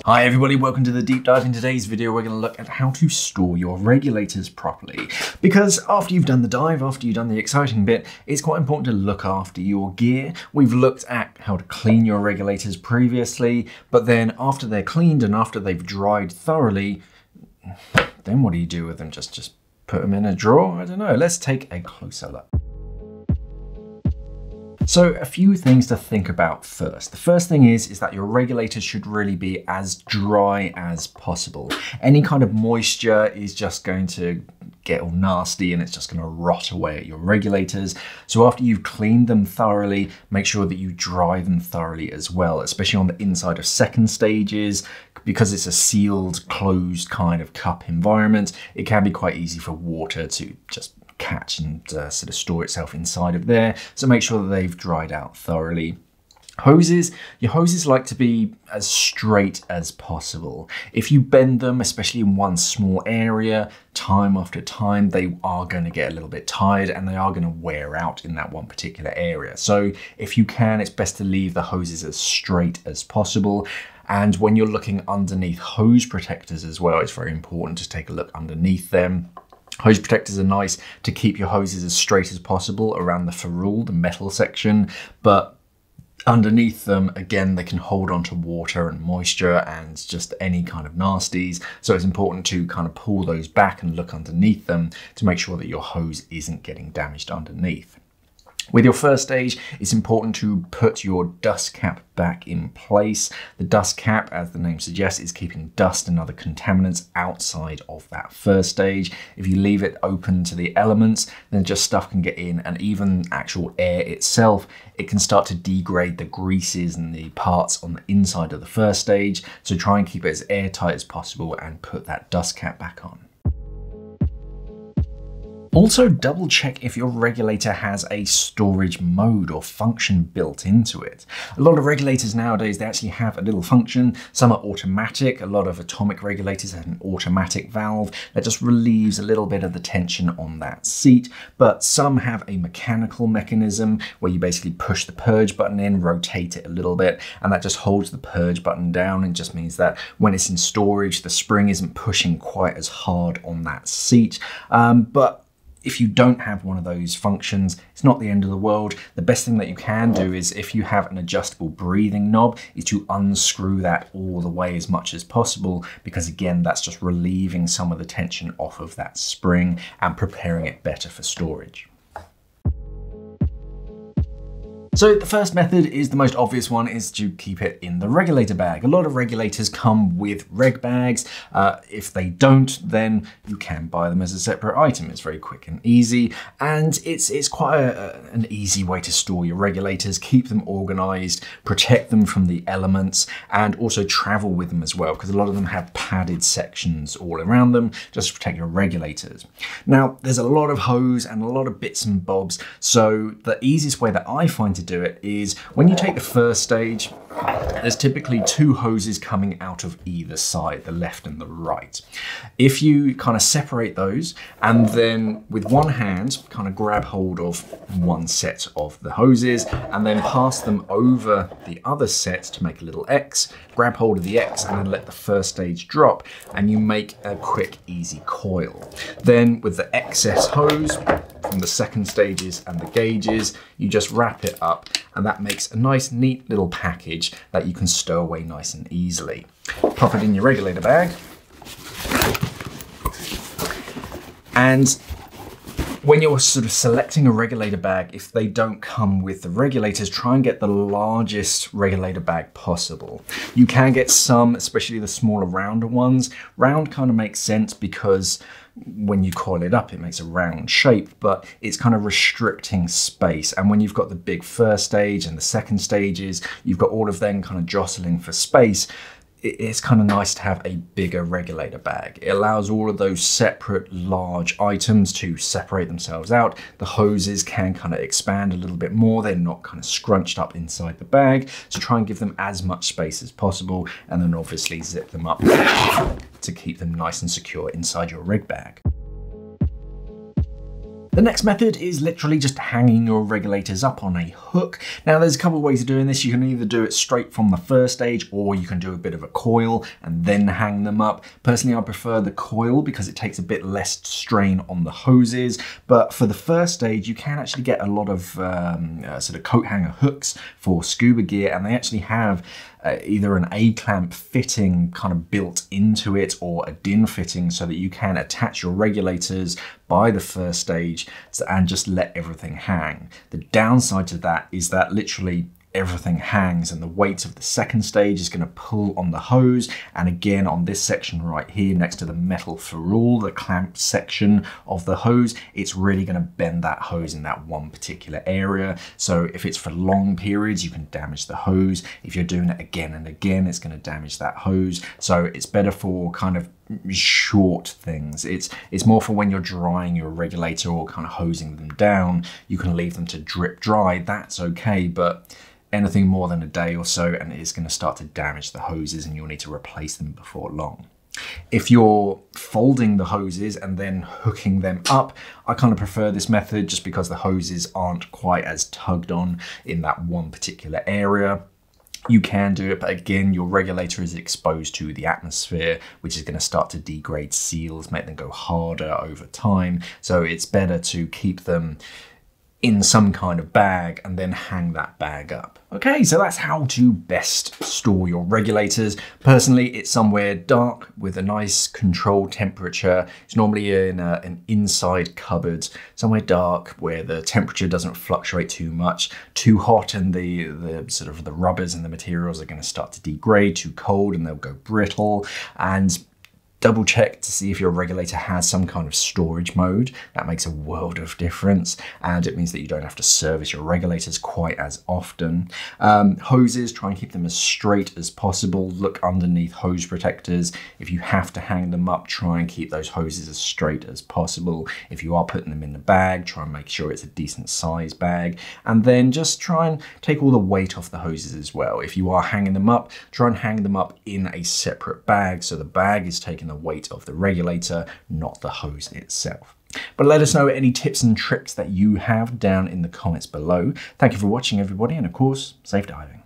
Hi everybody, welcome to the deep dive. In today's video we're going to look at how to store your regulators properly, because after you've done the dive, after you've done the exciting bit, it's quite important to look after your gear. We've looked at how to clean your regulators previously, but then after they're cleaned and after they've dried thoroughly, then what do you do with them? Just put them in a drawer? I don't know. Let's take a closer look. So a few things to think about first. The first thing is that your regulators should really be as dry as possible. Any kind of moisture is just going to get all nasty and it's just going to rot away at your regulators. So after you've cleaned them thoroughly, make sure that you dry them thoroughly as well, especially on the inside of second stages. Because it's a sealed, closed kind of cup environment, it can be quite easy for water to just catch and sort of store itself inside of there. So make sure that they've dried out thoroughly. Hoses, your hoses like to be as straight as possible. If you bend them, especially in one small area, time after time, they are going to get a little bit tired and they are going to wear out in that one particular area. So if you can, it's best to leave the hoses as straight as possible. And when you're looking underneath hose protectors as well, it's very important to take a look underneath them. Hose protectors are nice to keep your hoses as straight as possible around the ferrule, the metal section, but underneath them, again, they can hold on to water and moisture and just any kind of nasties. So it's important to kind of pull those back and look underneath them to make sure that your hose isn't getting damaged underneath. With your first stage, it's important to put your dust cap back in place. The dust cap, as the name suggests, is keeping dust and other contaminants outside of that first stage. If you leave it open to the elements, then just stuff can get in, and even actual air itself, it can start to degrade the greases and the parts on the inside of the first stage. So try and keep it as airtight as possible and put that dust cap back on. Also, double check if your regulator has a storage mode or function built into it. A lot of regulators nowadays, they actually have a little function. Some are automatic. A lot of atomic regulators have an automatic valve that just relieves a little bit of the tension on that seat. But some have a mechanical mechanism where you basically push the purge button in, rotate it a little bit, and that just holds the purge button down and just means that when it's in storage, the spring isn't pushing quite as hard on that seat. But if you don't have one of those functions, it's not the end of the world. The best thing that you can do is, if you have an adjustable breathing knob, is to unscrew that all the way as much as possible, because again, that's just relieving some of the tension off of that spring and preparing it better for storage. So the first method is the most obvious one, is to keep it in the regulator bag. A lot of regulators come with reg bags. If they don't, then you can buy them as a separate item. It's very quick and easy, and it's quite an easy way to store your regulators, keep them organized, protect them from the elements, and also travel with them as well, because a lot of them have padded sections all around them just to protect your regulators. Now, there's a lot of hose and a lot of bits and bobs, so the easiest way that I find to do it is when you take the first stage, there's typically two hoses coming out of either side, the left and the right. If you kind of separate those and then with one hand kind of grab hold of one set of the hoses and then pass them over the other set to make a little X, grab hold of the X and then let the first stage drop, and you make a quick, easy coil. Then with the excess hose from the second stages and the gauges, you just wrap it up, and that makes a nice, neat little package that you can stow away nice and easily. Pop it in your regulator bag. And when you're sort of selecting a regulator bag, if they don't come with the regulators, try and get the largest regulator bag possible. You can get some, especially the smaller, rounder ones. Round kind of makes sense because when you coil it up, it makes a round shape, but it's kind of restricting space. And when you've got the big first stage and the second stages, you've got all of them kind of jostling for space. It's kind of nice to have a bigger regulator bag. It allows all of those separate large items to separate themselves out. The hoses can kind of expand a little bit more. They're not kind of scrunched up inside the bag. So try and give them as much space as possible, and then obviously zip them up to keep them nice and secure inside your rig bag. The next method is literally just hanging your regulators up on a hook. Now there's a couple of ways of doing this. You can either do it straight from the first stage, or you can do a bit of a coil and then hang them up. Personally, I prefer the coil because it takes a bit less strain on the hoses. But for the first stage, you can actually get a lot of sort of coat hanger hooks for scuba gear, and they actually have either an A-clamp fitting kind of built into it or a DIN fitting so that you can attach your regulators by the first stage and just let everything hang. The downside to that is that literally everything hangs, and the weight of the second stage is going to pull on the hose. And again, on this section right here next to the metal ferrule, the clamp section of the hose, it's really going to bend that hose in that one particular area. So if it's for long periods, you can damage the hose. If you're doing it again and again, it's going to damage that hose. So it's better for kind of short things. It's more for when you're drying your regulator or kind of hosing them down. You can leave them to drip dry, that's okay, but anything more than a day or so and it is going to start to damage the hoses and you'll need to replace them before long. If you're folding the hoses and then hooking them up, I kind of prefer this method just because the hoses aren't quite as tugged on in that one particular area. You can do it, but again, your regulator is exposed to the atmosphere, which is going to start to degrade seals, make them go harder over time. So it's better to keep them in some kind of bag and then hang that bag up. Okay, so that's how to best store your regulators. Personally, it's somewhere dark with a nice controlled temperature. It's normally in an inside cupboard, somewhere dark where the temperature doesn't fluctuate too much. Too hot and the sort of the rubbers and the materials are going to start to degrade. Too cold and they'll go brittle. And double check to see if your regulator has some kind of storage mode. That makes a world of difference, and it means that you don't have to service your regulators quite as often. Hoses, try and keep them as straight as possible. Look underneath hose protectors. If you have to hang them up, try and keep those hoses as straight as possible. If you are putting them in the bag, try and make sure it's a decent size bag, and then just try and take all the weight off the hoses as well. If you are hanging them up, try and hang them up in a separate bag so the bag is taking the weight of the regulator, not the hose itself. But let us know any tips and tricks that you have down in the comments below. Thank you for watching, everybody, and of course, safe diving.